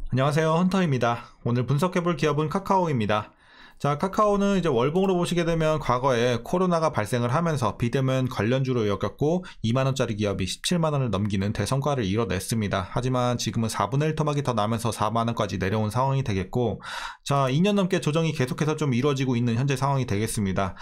안녕하세요, 헌터입니다. 오늘 분석해볼 기업은 카카오입니다. 자, 카카오는 이제 월봉으로 보시게 되면 과거에 코로나가 발생을 하면서 비대면 관련주로 여겼고 2만원짜리 기업이 17만원을 넘기는 대성과를 이뤄냈습니다. 하지만 지금은 4분의 1 토막이 더 나면서 4만원까지 내려온 상황이 되겠고, 자, 2년 넘게 조정이 계속해서 좀 이루어지고 있는 현재 상황이 되겠습니다.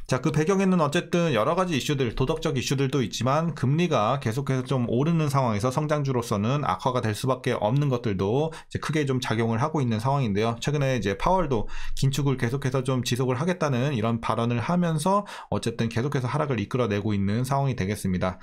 자, 그 배경에는 어쨌든 여러가지 이슈들, 도덕적 이슈들도 있지만 금리가 계속해서 좀 오르는 상황에서 성장주로서는 악화가 될 수밖에 없는 것들도 이제 크게 좀 작용을 하고 있는 상황인데요. 최근에 이제 파월도 긴축을 계속해서 좀 지속을 하겠다는 이런 발언을 하면서 어쨌든 계속해서 하락을 이끌어내고 있는 상황이 되겠습니다.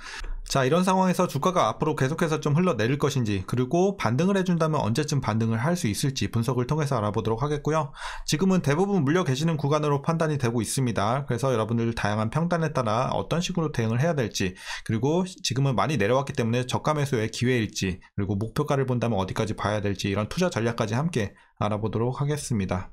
자, 이런 상황에서 주가가 앞으로 계속해서 좀 흘러내릴 것인지, 그리고 반등을 해준다면 언제쯤 반등을 할 수 있을지 분석을 통해서 알아보도록 하겠고요. 지금은 대부분 물려 계시는 구간으로 판단이 되고 있습니다. 그래서 여러분들 다양한 평단에 따라 어떤 식으로 대응을 해야 될지, 그리고 지금은 많이 내려왔기 때문에 저가 매수의 기회일지, 그리고 목표가를 본다면 어디까지 봐야 될지, 이런 투자 전략까지 함께 알아보도록 하겠습니다.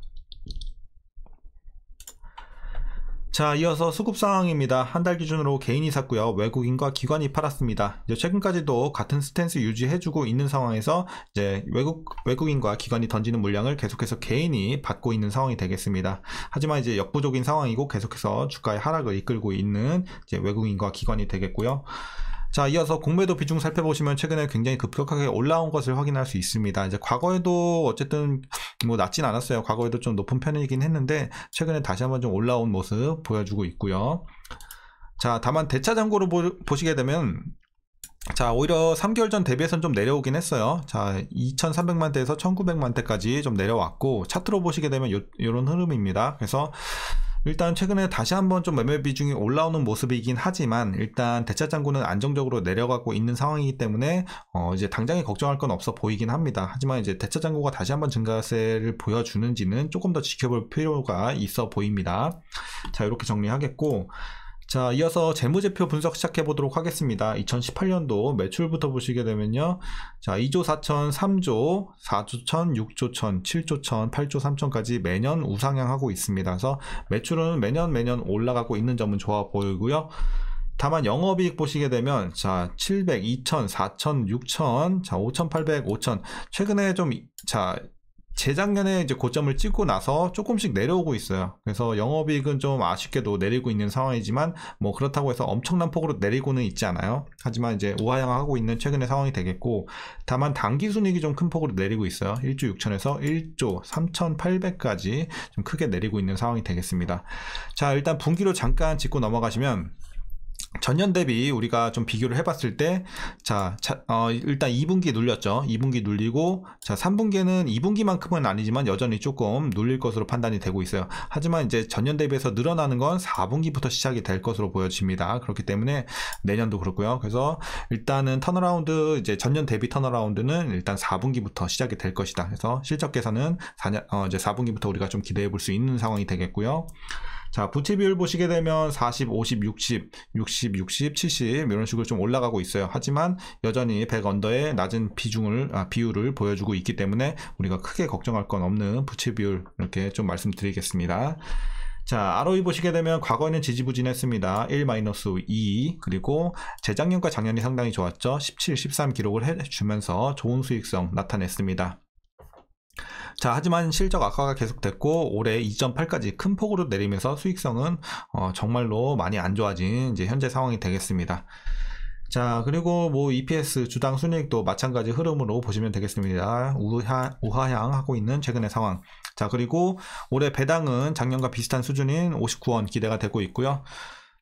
자, 이어서 수급 상황입니다. 한 달 기준으로 개인이 샀고요. 외국인과 기관이 팔았습니다. 이제 최근까지도 같은 스탠스 유지해주고 있는 상황에서 이제 외국인과 기관이 던지는 물량을 계속해서 개인이 받고 있는 상황이 되겠습니다. 하지만 이제 역부족인 상황이고 계속해서 주가의 하락을 이끌고 있는 이제 외국인과 기관이 되겠고요. 자, 이어서 공매도 비중 살펴보시면 최근에 굉장히 급격하게 올라온 것을 확인할 수 있습니다. 이제 과거에도 어쨌든 뭐 낮진 않았어요. 과거에도 좀 높은 편이긴 했는데 최근에 다시 한번 좀 올라온 모습 보여주고 있고요. 자, 다만 대차 잔고를 보시게 되면, 자, 오히려 3개월 전 대비해서는 좀 내려오긴 했어요. 자, 2300만대에서 1900만대까지 좀 내려왔고, 차트로 보시게 되면 요런 흐름입니다. 그래서 일단 최근에 다시 한번 좀 매매 비중이 올라오는 모습이긴 하지만, 일단 대차 잔고는 안정적으로 내려가고 있는 상황이기 때문에 이제 당장에 걱정할 건 없어 보이긴 합니다. 하지만 이제 대차 잔고가 다시 한번 증가세를 보여주는지는 조금 더 지켜볼 필요가 있어 보입니다. 자, 이렇게 정리하겠고, 자, 이어서 재무제표 분석 시작해 보도록 하겠습니다. 2018년도 매출부터 보시게 되면요. 자, 2조 4천, 3조, 4조 1천, 6조 1천, 7조 1천, 8조 3천까지 매년 우상향하고 있습니다. 그래서 매출은 매년 올라가고 있는 점은 좋아 보이고요. 다만 영업이익 보시게 되면, 자, 700, 2천, 4천, 6천, 자, 5,800, 5천. 최근에 좀, 자, 재작년에 이제 고점을 찍고 나서 조금씩 내려오고 있어요. 그래서 영업이익은 좀 아쉽게도 내리고 있는 상황이지만, 뭐 그렇다고 해서 엄청난 폭으로 내리고는 있지 않아요. 하지만 이제 우하향하고 있는 최근의 상황이 되겠고, 다만 당기순이익이 좀 큰 폭으로 내리고 있어요. 1조 6천에서 1조 3,800까지 좀 크게 내리고 있는 상황이 되겠습니다. 자, 일단 분기로 잠깐 짚고 넘어가시면, 전년 대비 우리가 좀 비교를 해봤을 때, 자, 일단 2분기 눌렸죠. 2분기 눌리고, 자, 3분기에는 2분기만큼은 아니지만 여전히 조금 눌릴 것으로 판단이 되고 있어요. 하지만 이제 전년 대비해서 늘어나는 건 4분기부터 시작이 될 것으로 보여집니다. 그렇기 때문에 내년도 그렇고요. 그래서 일단은 턴어라운드, 이제 전년 대비 턴어라운드는 일단 4분기부터 시작이 될 것이다. 그래서 실적 개선은 이제 4분기부터 우리가 좀 기대해 볼 수 있는 상황이 되겠고요. 자, 부채 비율 보시게 되면 40, 50, 60, 60, 60, 70 이런 식으로 좀 올라가고 있어요. 하지만 여전히 100 언더의 낮은 비율을 보여주고 있기 때문에 우리가 크게 걱정할 건 없는 부채 비율, 이렇게 좀 말씀드리겠습니다. 자, ROE 보시게 되면 과거에는 지지부진했습니다. 1-2, 그리고 재작년과 작년이 상당히 좋았죠. 17, 13 기록을 해주면서 좋은 수익성 나타냈습니다. 자, 하지만 실적 악화가 계속됐고 올해 2.8까지 큰 폭으로 내리면서 수익성은 정말로 많이 안 좋아진 이제 현재 상황이 되겠습니다. 자, 그리고 뭐 EPS 주당 순이익도 마찬가지 흐름으로 보시면 되겠습니다. 우하향하고 있는 최근의 상황. 자, 그리고 올해 배당은 작년과 비슷한 수준인 59원 기대가 되고 있고요.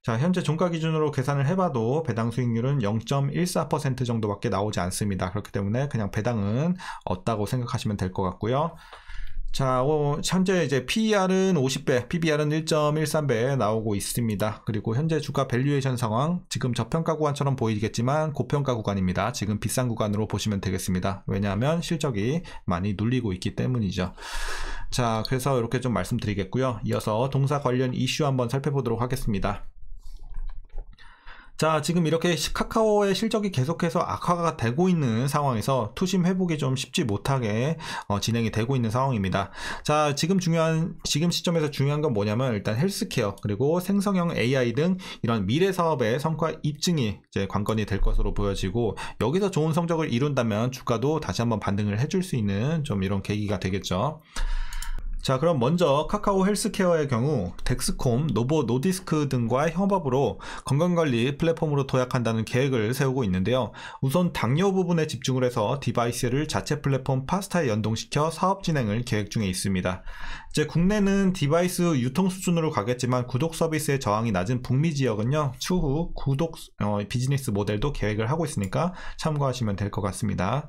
자, 현재 종가 기준으로 계산을 해봐도 배당 수익률은 0.14% 정도밖에 나오지 않습니다. 그렇기 때문에 그냥 배당은 없다고 생각하시면 될 것 같고요. 자, 현재 이제 PER은 50배, PBR은 1.13배 나오고 있습니다. 그리고 현재 주가 밸류에이션 상황, 지금 저평가 구간처럼 보이겠지만 고평가 구간입니다. 지금 비싼 구간으로 보시면 되겠습니다. 왜냐하면 실적이 많이 눌리고 있기 때문이죠. 자, 그래서 이렇게 좀 말씀드리겠고요. 이어서 동사 관련 이슈 한번 살펴보도록 하겠습니다. 자, 지금 이렇게 카카오의 실적이 계속해서 악화가 되고 있는 상황에서 투심 회복이 좀 쉽지 못하게 진행이 되고 있는 상황입니다. 자, 지금 시점에서 중요한 건 뭐냐면 일단 헬스케어 그리고 생성형 AI 등 이런 미래 사업의 성과 입증이 이제 관건이 될 것으로 보여지고, 여기서 좋은 성적을 이룬다면 주가도 다시 한번 반등을 해줄 수 있는 좀 이런 계기가 되겠죠. 자, 그럼 먼저 카카오 헬스케어의 경우 덱스콤, 노보 노디스크 등과의 협업으로 건강관리 플랫폼으로 도약한다는 계획을 세우고 있는데요. 우선 당뇨 부분에 집중을 해서 디바이스를 자체 플랫폼 파스타에 연동시켜 사업 진행을 계획 중에 있습니다. 이제 국내는 디바이스 유통 수준으로 가겠지만 구독 서비스의 저항이 낮은 북미 지역은요, 추후 구독 비즈니스 모델도 계획을 하고 있으니까 참고하시면 될 것 같습니다.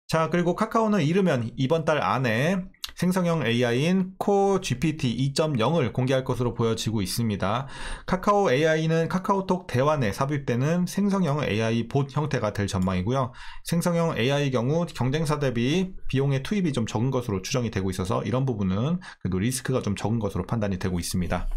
자, 그리고 카카오는 이르면 이번 달 안에 생성형 AI인 코 GPT 2.0을 공개할 것으로 보여지고 있습니다. 카카오 AI는 카카오톡 대화 내 삽입되는 생성형 AI 봇 형태가 될 전망이고요. 생성형 AI 경우 경쟁사 대비 비용의 투입이 좀 적은 것으로 추정이 되고 있어서 이런 부분은 그래도 리스크가 좀 적은 것으로 판단이 되고 있습니다.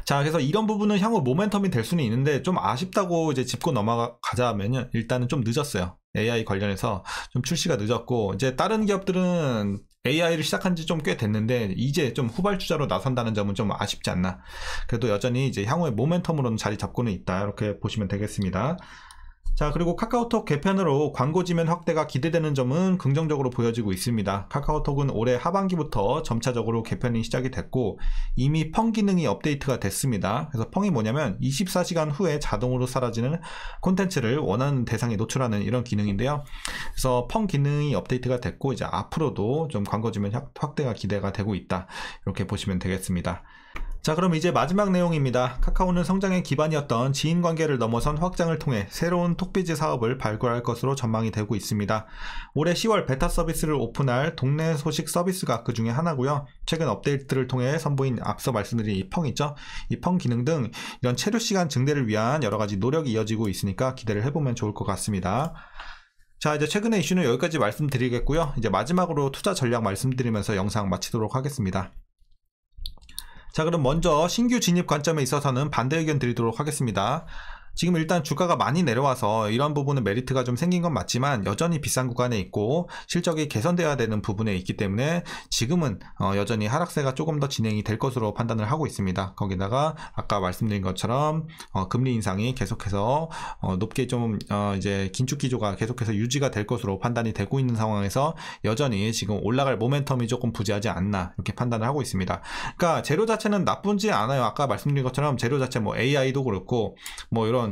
자, 그래서 이런 부분은 향후 모멘텀이 될 수는 있는데 좀 아쉽다고 이제 짚고 넘어가자 하면은 일단은 좀 늦었어요. AI 관련해서 좀 출시가 늦었고, 이제 다른 기업들은 AI를 시작한 지 좀 꽤 됐는데 이제 좀 후발주자로 나선다는 점은 좀 아쉽지 않나. 그래도 여전히 이제 향후의 모멘텀으로는 자리 잡고는 있다, 이렇게 보시면 되겠습니다. 자, 그리고 카카오톡 개편으로 광고 지면 확대가 기대되는 점은 긍정적으로 보여지고 있습니다. 카카오톡은 올해 하반기부터 점차적으로 개편이 시작이 됐고 이미 펑 기능이 업데이트가 됐습니다. 그래서 펑이 뭐냐면 24시간 후에 자동으로 사라지는 콘텐츠를 원하는 대상에 노출하는 이런 기능인데요. 그래서 펑 기능이 업데이트가 됐고 이제 앞으로도 좀 광고 지면 확대가 기대가 되고 있다, 이렇게 보시면 되겠습니다. 자, 그럼 이제 마지막 내용입니다. 카카오는 성장의 기반이었던 지인관계를 넘어선 확장을 통해 새로운 톡비즈 사업을 발굴할 것으로 전망이 되고 있습니다. 올해 10월 베타 서비스를 오픈할 동네 소식 서비스가 그 중에 하나고요. 최근 업데이트를 통해 선보인 앞서 말씀드린 이 펑 있죠? 이 펑 기능 등 이런 체류 시간 증대를 위한 여러 가지 노력이 이어지고 있으니까 기대를 해보면 좋을 것 같습니다. 자, 이제 최근의 이슈는 여기까지 말씀드리겠고요. 이제 마지막으로 투자 전략 말씀드리면서 영상 마치도록 하겠습니다. 자, 그럼 먼저 신규 진입 관점에 있어서는 반대 의견 드리도록 하겠습니다. 지금 일단 주가가 많이 내려와서 이런 부분은 메리트가 좀 생긴 건 맞지만 여전히 비싼 구간에 있고 실적이 개선되어야 되는 부분에 있기 때문에 지금은 여전히 하락세가 조금 더 진행이 될 것으로 판단을 하고 있습니다. 거기다가 아까 말씀드린 것처럼 금리 인상이 계속해서 높게 좀 이제 긴축 기조가 계속해서 유지가 될 것으로 판단이 되고 있는 상황에서 여전히 지금 올라갈 모멘텀이 조금 부재하지 않나, 이렇게 판단을 하고 있습니다. 그러니까 재료 자체는 나쁘지 않아요. 아까 말씀드린 것처럼 재료 자체 뭐 AI도 그렇고 뭐 이런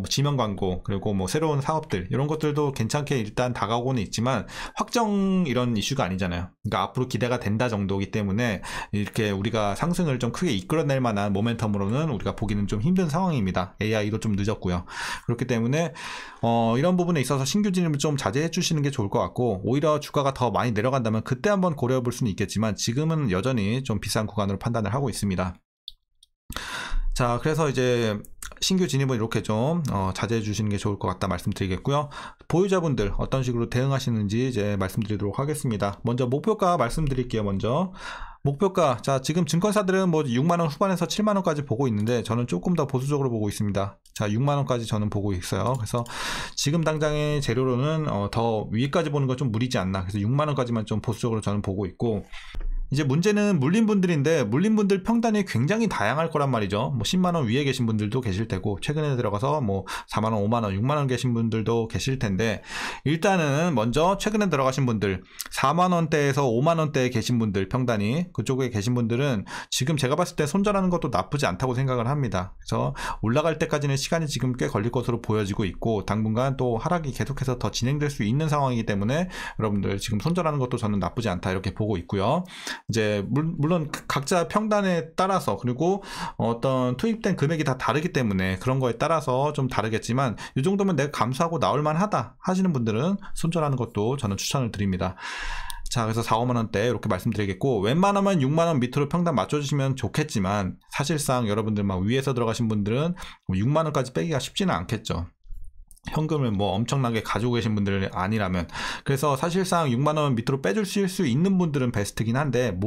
지명 광고 그리고 뭐 새로운 사업들 이런 것들도 괜찮게 일단 다가오고는 있지만 확정 이런 이슈가 아니잖아요. 그러니까 앞으로 기대가 된다 정도이기 때문에 이렇게 우리가 상승을 좀 크게 이끌어낼 만한 모멘텀으로는 우리가 보기는 좀 힘든 상황입니다. AI도 좀 늦었고요. 그렇기 때문에 이런 부분에 있어서 신규 진입을 좀 자제해 주시는 게 좋을 것 같고, 오히려 주가가 더 많이 내려간다면 그때 한번 고려해 볼 수는 있겠지만 지금은 여전히 좀 비싼 구간으로 판단을 하고 있습니다. 자, 그래서 이제 신규 진입은 이렇게 좀 자제해 주시는 게 좋을 것 같다 말씀드리겠고요. 보유자분들 어떤 식으로 대응하시는지 이제 말씀드리도록 하겠습니다. 먼저 목표가 말씀드릴게요. 먼저 목표가, 자, 지금 증권사들은 뭐 6만원 후반에서 7만원까지 보고 있는데 저는 조금 더 보수적으로 보고 있습니다. 자, 6만원까지 저는 보고 있어요. 그래서 지금 당장의 재료로는 더 위에까지 보는 건 좀 무리지 않나, 그래서 6만원까지만 좀 보수적으로 저는 보고 있고, 이제 문제는 물린분들인데 물린분들 평단이 굉장히 다양할 거란 말이죠. 뭐 10만원 위에 계신 분들도 계실 테고 최근에 들어가서 뭐 4만원, 5만원, 6만원 계신 분들도 계실 텐데, 일단은 먼저 최근에 들어가신 분들 4만원대에서 5만원대에 계신 분들 평단이 그쪽에 계신 분들은 지금 제가 봤을 때 손절하는 것도 나쁘지 않다고 생각을 합니다. 그래서 올라갈 때까지는 시간이 지금 꽤 걸릴 것으로 보여지고 있고 당분간 또 하락이 계속해서 더 진행될 수 있는 상황이기 때문에 여러분들 지금 손절하는 것도 저는 나쁘지 않다, 이렇게 보고 있고요. 이제 물론 각자 평단에 따라서 그리고 어떤 투입된 금액이 다 다르기 때문에 그런 거에 따라서 좀 다르겠지만 이 정도면 내가 감수하고 나올만 하다 하시는 분들은 손절하는 것도 저는 추천을 드립니다. 자, 그래서 4, 5만원대 이렇게 말씀드리겠고, 웬만하면 6만원 밑으로 평단 맞춰주시면 좋겠지만 사실상 여러분들 막 위에서 들어가신 분들은 6만원까지 빼기가 쉽지는 않겠죠. 현금을 뭐 엄청나게 가지고 계신 분들 아니라면. 그래서 사실상 6만원 밑으로 빼줄 수 있는 분들은 베스트긴 한데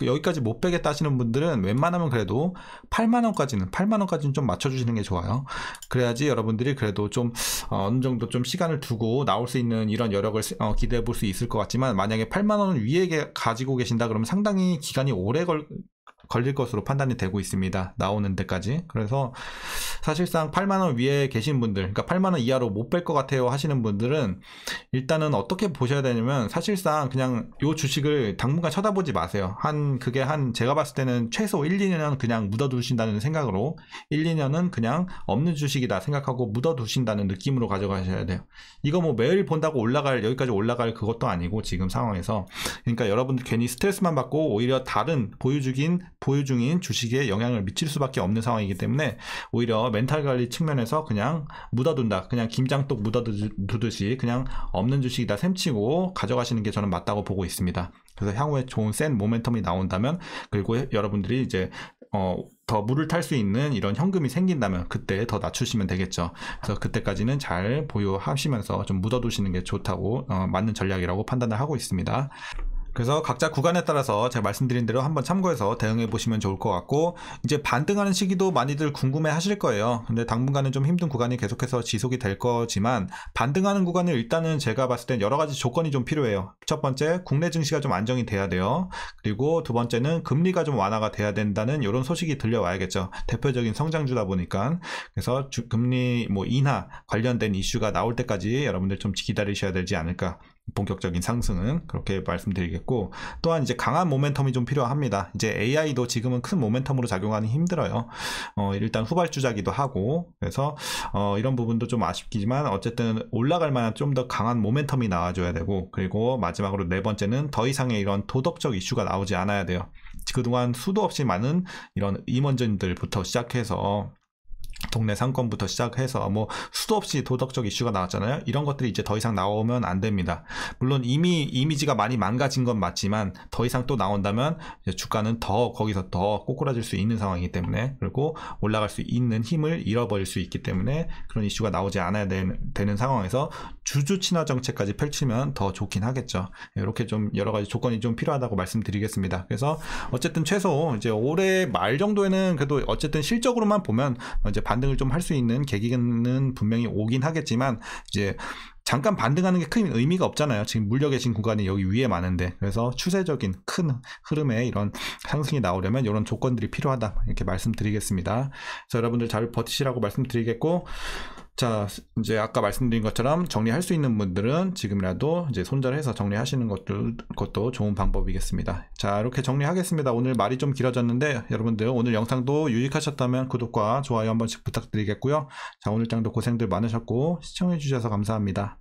여기까지 못 빼겠다 하시는 분들은 웬만하면 그래도 8만원까지는 좀 맞춰주시는 게 좋아요. 그래야지 여러분들이 그래도 좀 어느 정도 좀 시간을 두고 나올 수 있는 이런 여력을 기대해 볼 수 있을 것 같지만, 만약에 8만원 위에 가지고 계신다 그러면 상당히 기간이 오래 걸릴 것으로 판단이 되고 있습니다. 나오는 데까지. 그래서 사실상 8만원 위에 계신 분들, 그러니까 8만원 이하로 못 뺄 것 같아요 하시는 분들은 일단은 어떻게 보셔야 되냐면, 사실상 그냥 요 주식을 당분간 쳐다보지 마세요. 그게 제가 봤을 때는 최소 1, 2년 그냥 묻어두신다는 생각으로, 1, 2년은 그냥 없는 주식이다 생각하고 묻어두신다는 느낌으로 가져가셔야 돼요. 이거 뭐 매일 본다고 여기까지 올라갈 그것도 아니고 지금 상황에서. 그러니까 여러분들 괜히 스트레스만 받고 오히려 다른 보유 중인 주식에 영향을 미칠 수밖에 없는 상황이기 때문에, 오히려 멘탈 관리 측면에서 그냥 묻어둔다, 그냥 김장독 묻어두듯이 그냥 없는 주식이다 셈치고 가져가시는 게 저는 맞다고 보고 있습니다. 그래서 향후에 좋은 센 모멘텀이 나온다면, 그리고 여러분들이 이제 더 물을 탈 수 있는 이런 현금이 생긴다면 그때 더 낮추시면 되겠죠. 그래서 그때까지는 잘 보유하시면서 좀 묻어두시는 게 좋다고 맞는 전략이라고 판단을 하고 있습니다. 그래서 각자 구간에 따라서 제가 말씀드린 대로 한번 참고해서 대응해 보시면 좋을 것 같고, 이제 반등하는 시기도 많이들 궁금해 하실 거예요. 근데 당분간은 좀 힘든 구간이 계속해서 지속이 될 거지만, 반등하는 구간을 일단은 제가 봤을 땐 여러 가지 조건이 좀 필요해요. 첫 번째, 국내 증시가 좀 안정이 돼야 돼요. 그리고 두 번째는 금리가 좀 완화가 돼야 된다는 이런 소식이 들려와야겠죠. 대표적인 성장주다 보니까. 그래서 금리 인하 관련된 이슈가 나올 때까지 여러분들 좀 기다리셔야 되지 않을까. 본격적인 상승은 그렇게 말씀드리겠고, 또한 이제 강한 모멘텀이 좀 필요합니다. 이제 AI도 지금은 큰 모멘텀으로 작용하기 힘들어요. 일단 후발주자기도 하고, 그래서 이런 부분도 좀 아쉽지만 어쨌든 올라갈 만한 좀 더 강한 모멘텀이 나와줘야 되고, 그리고 마지막으로 네 번째는 더 이상의 이런 도덕적 이슈가 나오지 않아야 돼요. 그동안 수도 없이 많은 이런 임원진들부터 시작해서 동네 상권부터 시작해서 수도 없이 도덕적 이슈가 나왔잖아요. 이런 것들이 이제 더 이상 나오면 안 됩니다. 물론 이미 이미지가 많이 망가진 건 맞지만, 더 이상 또 나온다면 이제 주가는 거기서 더 꼬꾸라질 수 있는 상황이기 때문에, 그리고 올라갈 수 있는 힘을 잃어버릴 수 있기 때문에 그런 이슈가 나오지 않아야 되는 상황에서 주주 친화 정책까지 펼치면 더 좋긴 하겠죠. 이렇게 좀 여러 가지 조건이 좀 필요하다고 말씀드리겠습니다. 그래서 어쨌든 최소 이제 올해 말 정도에는 그래도 어쨌든 실적으로만 보면 이제 반등을 좀 할 수 있는 계기는 분명히 오긴 하겠지만, 이제 잠깐 반등하는 게 큰 의미가 없잖아요. 지금 물려 계신 구간이 여기 위에 많은데. 그래서 추세적인 큰 흐름의 이런 상승이 나오려면 이런 조건들이 필요하다, 이렇게 말씀드리겠습니다. 그래서 여러분들 잘 버티시라고 말씀드리겠고, 자, 이제 아까 말씀드린 것처럼 정리할 수 있는 분들은 지금이라도 이제 손절해서 정리하시는 것도 좋은 방법이겠습니다. 자, 이렇게 정리하겠습니다. 오늘 말이 좀 길어졌는데, 여러분들 오늘 영상도 유익하셨다면 구독과 좋아요 한 번씩 부탁드리겠고요. 자, 오늘 장도 고생들 많으셨고 시청해 주셔서 감사합니다.